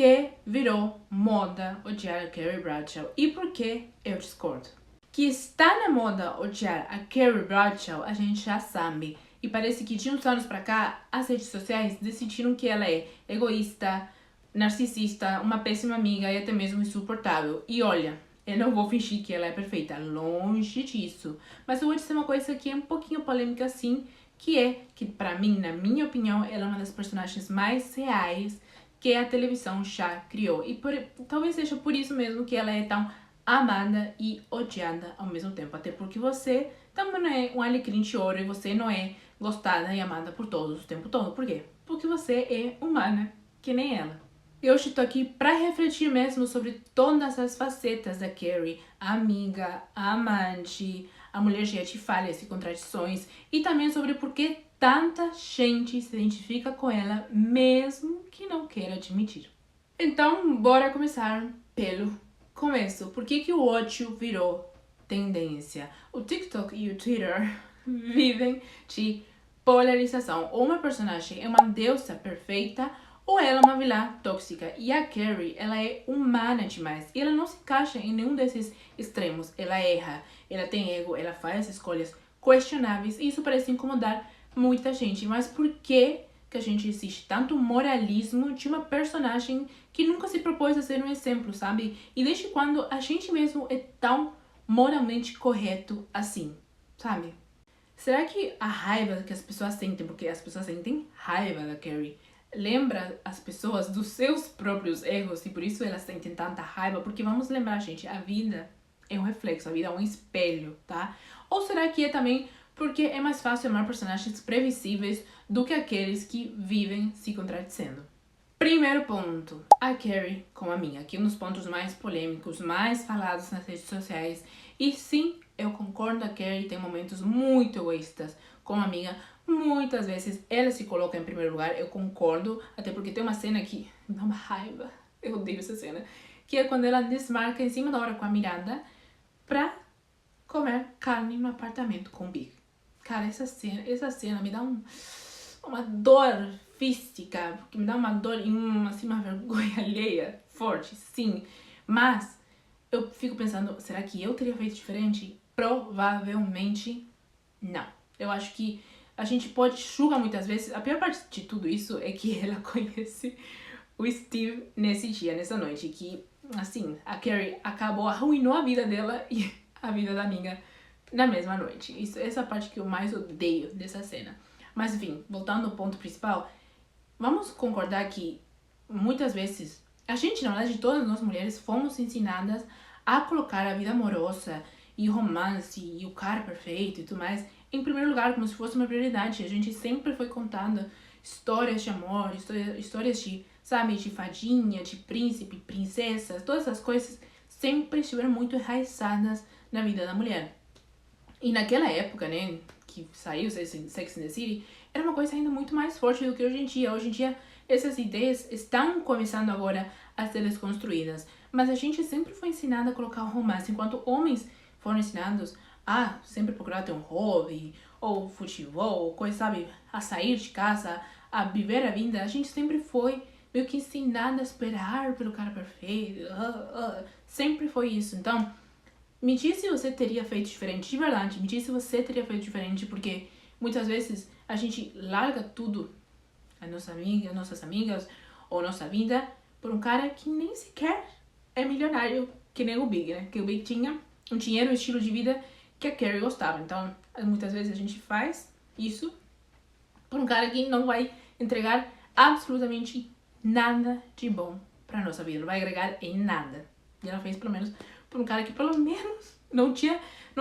que virou moda odiar a Carrie Bradshaw e por que eu discordo. Que está na moda odiar a Carrie Bradshaw, a gente já sabe. E parece que de uns anos pra cá, as redes sociais decidiram que ela é egoísta, narcisista, uma péssima amiga e até mesmo insuportável. E olha, eu não vou fingir que ela é perfeita, longe disso. Mas eu vou dizer uma coisa que é um pouquinho polêmica assim, que é que pra mim, na minha opinião, ela é uma das personagens mais reais que a televisão já criou. E talvez seja por isso mesmo que ela é tão amada e odiada ao mesmo tempo. Até porque você também não é um alecrim de ouro e você não é gostada e amada por todos o tempo todo. Por quê? Porque você é humana, que nem ela. E hoje tô aqui pra refletir mesmo sobre todas as facetas da Carrie. A amiga, a amante, a mulher cheia de falhas e contradições. E também sobre por que tanta gente se identifica com ela, mesmo que não queira admitir. Então, bora começar pelo começo. Por que o ódio virou tendência? O TikTok e o Twitter vivem de polarização. Ou uma personagem é uma deusa perfeita, ou ela é uma vilã tóxica. E a Carrie, ela é humana demais. E ela não se encaixa em nenhum desses extremos. Ela erra, ela tem ego, ela faz escolhas questionáveis. E isso parece incomodar muita gente. Mas por que a gente existe tanto moralismo de uma personagem que nunca se propôs a ser um exemplo, sabe? E desde quando a gente mesmo é tão moralmente correto assim, sabe? Será que a raiva que as pessoas sentem, porque as pessoas sentem raiva da Carrie, lembra as pessoas dos seus próprios erros e por isso elas sentem tanta raiva? Porque vamos lembrar, gente, a vida é um reflexo, a vida é um espelho, tá? Ou será que é também porque é mais fácil amar personagens previsíveis do que aqueles que vivem se contradizendo? Primeiro ponto, a Carrie com a minha, aqui um dos pontos mais polêmicos, mais falados nas redes sociais. E sim, eu concordo, a Carrie tem momentos muito egoístas com a amiga. Muitas vezes ela se coloca em primeiro lugar, eu concordo, até porque tem uma cena que me dá uma raiva, eu odeio essa cena, que é quando ela desmarca em cima da hora com a Miranda pra comer carne no apartamento com o Big. Cara, essa cena me dá uma dor física, porque me dá uma dor e uma vergonha alheia forte, sim. Mas eu fico pensando, será que eu teria feito diferente? Provavelmente não. Eu acho que a gente pode julgar muitas vezes. A pior parte de tudo isso é que ela conhece o Steve nesse dia, nessa noite, que, assim, a Carrie arruinou a vida dela e a vida da amiga na mesma noite. Essa parte que eu mais odeio dessa cena. Mas enfim, voltando ao ponto principal, vamos concordar que muitas vezes a gente, na verdade, todas nós mulheres fomos ensinadas a colocar a vida amorosa e romance e o cara perfeito e tudo mais em primeiro lugar, como se fosse uma prioridade. A gente sempre foi contando histórias de amor, histórias de, sabe, de fadinha, de príncipe, princesa, todas essas coisas sempre estiveram muito enraizadas na vida da mulher. E naquela época, né, que saiu Sex and the City, era uma coisa ainda muito mais forte do que hoje em dia. Hoje em dia, essas ideias estão começando agora a ser desconstruídas. Mas a gente sempre foi ensinada a colocar o romance, enquanto homens foram ensinados a sempre procurar ter um hobby, ou futebol, ou coisa, sabe, a sair de casa, a viver a vida. A gente sempre foi meio que ensinada a esperar pelo cara perfeito. Sempre foi isso. Então, me diz se você teria feito diferente, de verdade, me diz se você teria feito diferente, porque muitas vezes a gente larga tudo, a nossa amiga, nossas amigas, ou nossa vida, por um cara que nem sequer é milionário, que nem o Big, né? Que o Big tinha um dinheiro, um estilo de vida que a Carrie gostava. Então, muitas vezes a gente faz isso por um cara que não vai entregar absolutamente nada de bom pra nossa vida, não vai agregar em nada. E ela fez, pelo menos, por um cara que pelo menos não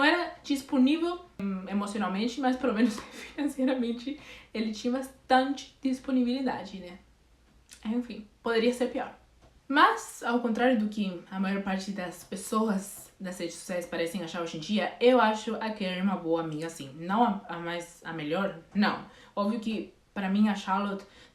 era disponível emocionalmente, mas pelo menos financeiramente ele tinha bastante disponibilidade, né? Enfim, poderia ser pior. Mas, ao contrário do que a maior parte das pessoas das redes sociais parecem achar hoje em dia, eu acho a Carrie uma boa amiga, assim. Não a melhor, não. Óbvio que, para mim,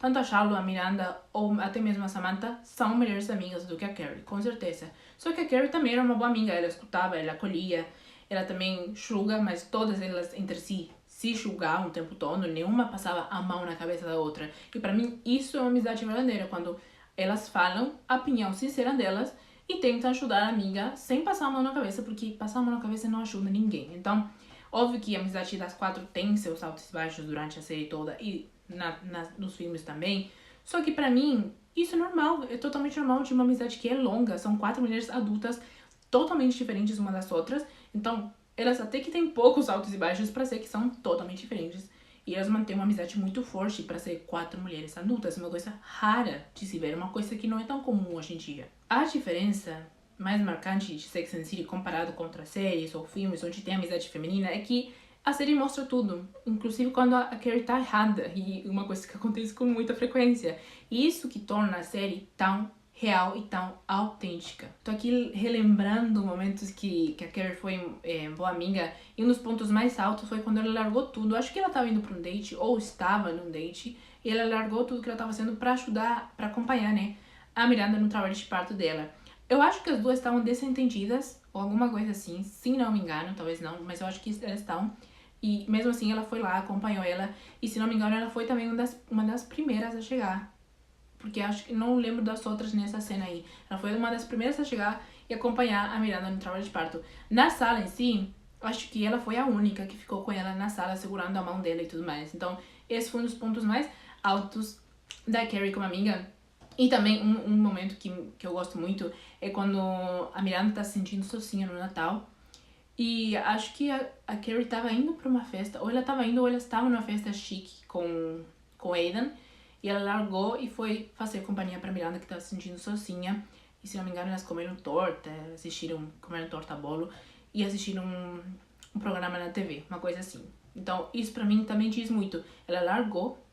tanto a Charlotte, a Miranda ou até mesmo a Samantha são melhores amigas do que a Carrie, com certeza. Só que a Carrie também era uma boa amiga, ela escutava, ela acolhia, ela também julga, mas todas elas entre si se julgavam o tempo todo, nenhuma passava a mão na cabeça da outra. E para mim isso é uma amizade verdadeira, quando Elas falam a opinião sincera delas e tentam ajudar a amiga sem passar a mão na cabeça, porque passar a mão na cabeça não ajuda ninguém. Então, óbvio que a amizade das quatro tem seus altos e baixos durante a série toda e nos filmes também. Só que pra mim, isso é normal, é totalmente normal de uma amizade que é longa. São 4 mulheres adultas totalmente diferentes uma das outras. Então, elas até que têm poucos altos e baixos pra ser que são totalmente diferentes. E elas mantêm uma amizade muito forte pra ser 4 mulheres adultas. Uma coisa rara de se ver, uma coisa que não é tão comum hoje em dia. A diferença mais marcante de Sex and the City comparado com outras séries ou filmes onde tem amizade feminina é que a série mostra tudo, inclusive quando a Carrie tá errada, e uma coisa que acontece com muita frequência. E isso que torna a série tão real e tão autêntica. Tô aqui relembrando momentos que a Carrie foi boa amiga, e um dos pontos mais altos foi quando ela largou tudo. Acho que ela tava indo pra um date, ou estava num date, e ela largou tudo que ela tava fazendo pra ajudar, pra acompanhar, né, a Miranda no trabalho de parto dela. Eu acho que as duas estavam desentendidas, ou alguma coisa assim, se não me engano, talvez não, mas eu acho que elas estão. E mesmo assim ela foi lá, acompanhou ela, e se não me engano ela foi também uma das primeiras a chegar. Porque acho que não lembro das outras nessa cena aí. Ela foi uma das primeiras a chegar e acompanhar a Miranda no trabalho de parto. Na sala em si, acho que ela foi a única que ficou com ela na sala, segurando a mão dela e tudo mais. Então, esse foi um dos pontos mais altos da Carrie como amiga. E também um momento que eu gosto muito é quando a Miranda tá se sentindo sozinha no Natal. E acho que a Carrie tava indo pra uma festa, ou ela tava indo, ou ela estava numa festa chique com Aidan. E ela largou e foi fazer companhia pra Miranda, que tava se sentindo sozinha. E se não me engano, elas comeram torta, comeram torta bolo e assistiram um programa na TV, uma coisa assim. Então, isso pra mim também diz muito. Ela largou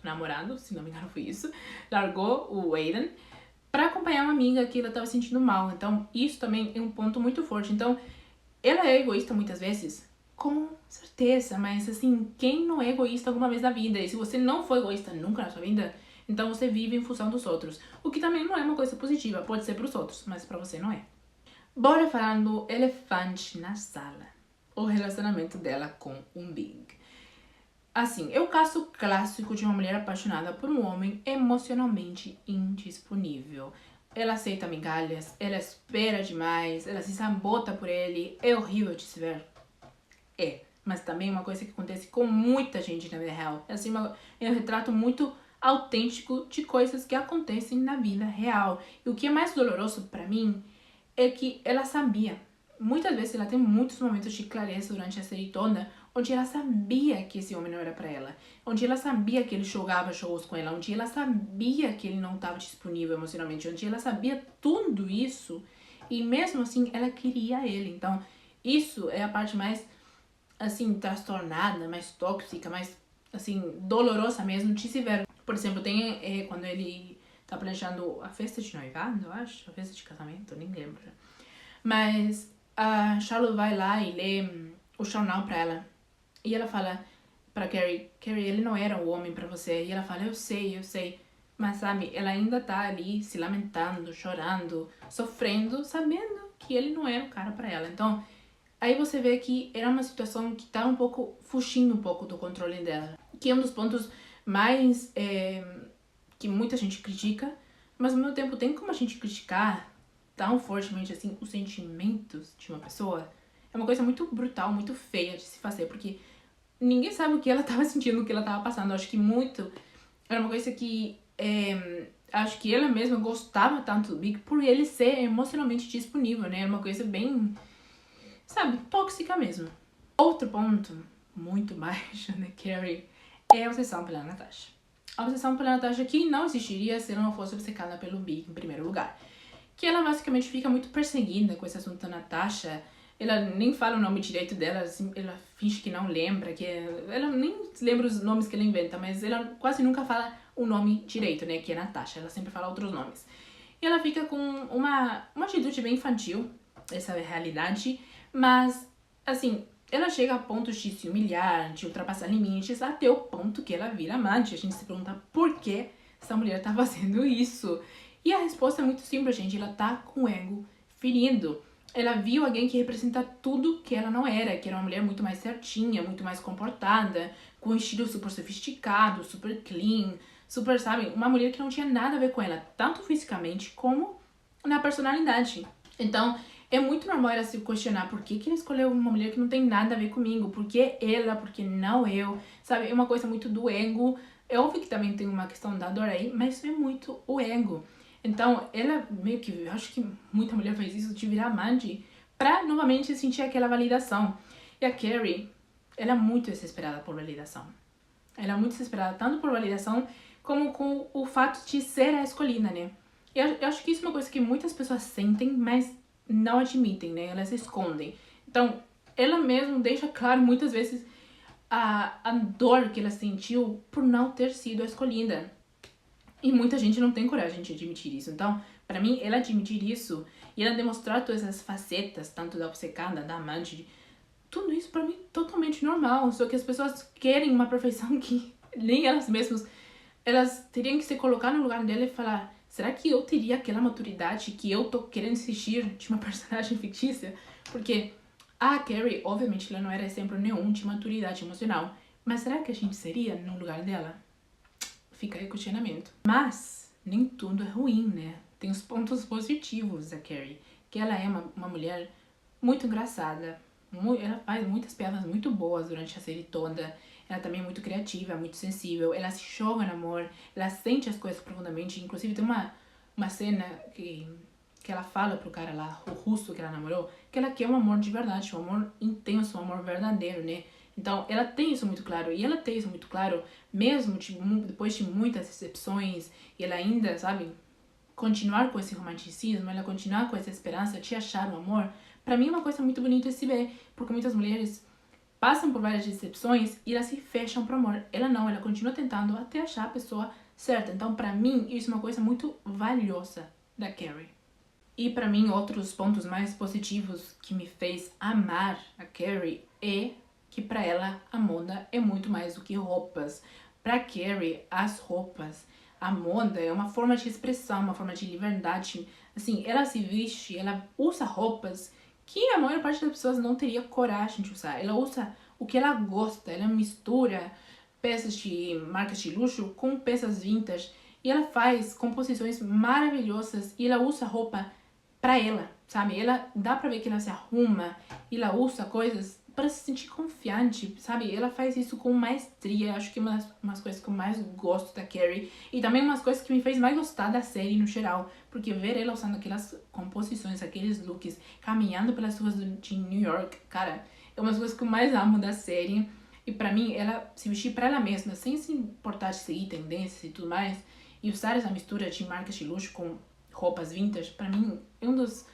o namorado, se não me engano foi isso, largou o Aidan pra acompanhar uma amiga que ela tava sentindo mal. Então, isso também é um ponto muito forte. Então, ela é egoísta muitas vezes? Com certeza, mas assim, quem não é egoísta alguma vez na vida? E se você não foi egoísta nunca na sua vida, então você vive em função dos outros. O que também não é uma coisa positiva, pode ser pros outros, mas pra você não é. Bora falar do elefante na sala. O relacionamento dela com um Big. Assim, é o caso clássico de uma mulher apaixonada por um homem emocionalmente indisponível. Ela aceita migalhas, ela espera demais, ela se sabota por ele. É horrível de se ver. É, mas também é uma coisa que acontece com muita gente na vida real. Assim, é um retrato muito autêntico de coisas que acontecem na vida real. E o que é mais doloroso pra mim é que ela sabia. Muitas vezes ela tem muitos momentos de clareza durante a série toda, onde ela sabia que esse homem não era pra ela, onde ela sabia que ele jogava jogos com ela, onde ela sabia que ele não estava disponível emocionalmente, onde ela sabia tudo isso e mesmo assim ela queria ele. Então isso é a parte mais, assim, transtornada, mais tóxica, mais, assim, dolorosa mesmo de se ver. Por exemplo, tem quando ele tá planejando a festa de noivado, eu acho, a festa de casamento, nem lembro. Mas a Charlotte vai lá e lê o jornal pra ela. E ela fala pra Carrie, ele não era o homem pra você. E ela fala, eu sei. Mas sabe, ela ainda tá ali se lamentando, chorando, sofrendo, sabendo que ele não era o cara pra ela. Então, aí você vê que era uma situação que tá um pouco, fugindo um pouco do controle dela. Que é um dos pontos mais, que muita gente critica, mas ao mesmo tempo tem como a gente criticar tão fortemente assim os sentimentos de uma pessoa. É uma coisa muito brutal, muito feia de se fazer, porque ninguém sabe o que ela tava sentindo, o que ela tava passando. Eu acho que muito era uma coisa que acho que ela mesma gostava tanto do Big por ele ser emocionalmente disponível, né? Era uma coisa bem, sabe, tóxica mesmo. Outro ponto muito baixo da Carrie é a obsessão pela Natasha. A obsessão pela Natasha que não existiria se ela não fosse obcecada pelo Big em primeiro lugar. Que ela basicamente fica muito perseguida com esse assunto da Natasha. Ela nem fala o nome direito dela, assim, ela finge que não lembra, que ela nem lembra os nomes que ela inventa, mas ela quase nunca fala o nome direito, né, que é Natasha, ela sempre fala outros nomes. E ela fica com uma atitude bem infantil, essa é a realidade, mas, assim, ela chega a pontos de se humilhar, de ultrapassar limites, até o ponto que ela vira amante. A gente se pergunta por que essa mulher tá fazendo isso. E a resposta é muito simples, gente, ela tá com o ego ferido. Ela viu alguém que representa tudo que ela não era, que era uma mulher muito mais certinha, muito mais comportada, com um estilo super sofisticado, super clean, super, sabe, uma mulher que não tinha nada a ver com ela, tanto fisicamente como na personalidade. Então, é muito normal ela se questionar por que ele escolheu uma mulher que não tem nada a ver comigo, por que ela, por que não eu, sabe, é uma coisa muito do ego. É óbvio que também tem uma questão da dor aí, mas é muito o ego. Então, ela meio que, eu acho que muita mulher faz isso, de virar amante, pra novamente sentir aquela validação. E a Carrie, ela é muito desesperada por validação. Ela é muito desesperada, tanto por validação, como com o fato de ser a escolhida, né? Eu acho que isso é uma coisa que muitas pessoas sentem, mas não admitem, né? Elas escondem. Então, ela mesma deixa claro muitas vezes a dor que ela sentiu por não ter sido a escolhida. E muita gente não tem coragem de admitir isso. Então, pra mim, ela admitir isso e ela demonstrar todas essas facetas, tanto da obcecada, da amante, tudo isso pra mim é totalmente normal. Só que as pessoas querem uma perfeição que nem elas mesmas, elas teriam que se colocar no lugar dela e falar: será que eu teria aquela maturidade que eu tô querendo exigir de uma personagem fictícia? Porque a Carrie, obviamente, ela não era exemplo nenhum de maturidade emocional. Mas será que a gente seria no lugar dela? Fica aí o questionamento. Mas nem tudo é ruim, né? Tem os pontos positivos da Carrie. Que ela é uma mulher muito engraçada. Ela faz muitas piadas muito boas durante a série toda. Ela também é muito criativa, muito sensível. Ela se joga no amor. Ela sente as coisas profundamente. Inclusive tem uma cena que ela fala pro cara lá, o russo que ela namorou, que ela quer um amor de verdade, um amor intenso, um amor verdadeiro, né? Então, ela tem isso muito claro. E ela tem isso muito claro, mesmo depois de muitas decepções, e ela ainda, sabe, continuar com esse romanticismo, ela continuar com essa esperança de achar o amor. Pra mim é uma coisa muito bonita de se ver, porque muitas mulheres passam por várias decepções e elas se fecham pro amor. Ela não, ela continua tentando até achar a pessoa certa. Então, pra mim, isso é uma coisa muito valiosa da Carrie. E pra mim, outros pontos mais positivos que me fez amar a Carrie é que pra ela a moda é muito mais do que roupas. Pra Carrie, as roupas, a moda é uma forma de expressão, uma forma de liberdade. Assim, ela se veste, ela usa roupas que a maior parte das pessoas não teria coragem de usar. Ela usa o que ela gosta, ela mistura peças de marcas de luxo com peças vintage. E ela faz composições maravilhosas e ela usa roupa pra ela, sabe? Ela dá pra ver que ela se arruma e ela usa coisas para se sentir confiante, sabe? Ela faz isso com maestria. Acho que é umas coisas que eu mais gosto da Carrie. E também umas coisas que me fez mais gostar da série no geral. Porque ver ela usando aquelas composições, aqueles looks, caminhando pelas ruas de New York, cara, é umas coisas que eu mais amo da série. E pra mim, ela se vestir pra ela mesma, sem se importar de seguir tendências e tudo mais, e usar essa mistura de marcas de luxo com roupas vintage, pra mim, é um dos...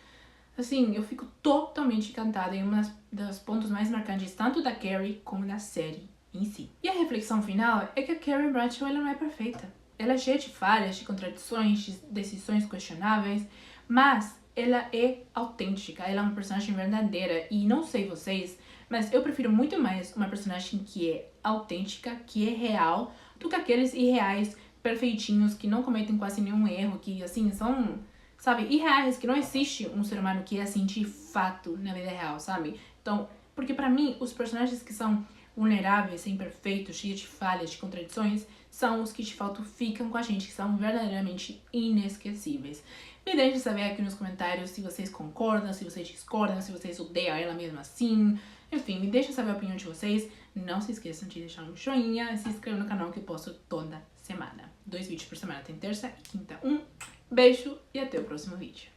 Assim, eu fico totalmente encantada em uma das pontos mais marcantes, tanto da Carrie como da série em si. E a reflexão final é que a Carrie Bradshaw, ela não é perfeita. Ela é cheia de falhas, de contradições, de decisões questionáveis, mas ela é autêntica, ela é uma personagem verdadeira. E não sei vocês, mas eu prefiro muito mais uma personagem que é autêntica, que é real, do que aqueles irreais, perfeitinhos, que não cometem quase nenhum erro, que, assim, são, sabe, irreais, que não existe um ser humano que é assim de fato na vida real, sabe? Então, porque pra mim, os personagens que são vulneráveis, imperfeitos, cheios de falhas, de contradições, são os que de fato ficam com a gente, que são verdadeiramente inesquecíveis. Me deixem saber aqui nos comentários se vocês concordam, se vocês discordam, se vocês odeiam ela mesmo assim. Enfim, me deixem saber a opinião de vocês. Não se esqueçam de deixar um joinha e se inscrever no canal que eu posto toda semana. 2 vídeos por semana, tem terça e quinta. Beijo e até o próximo vídeo.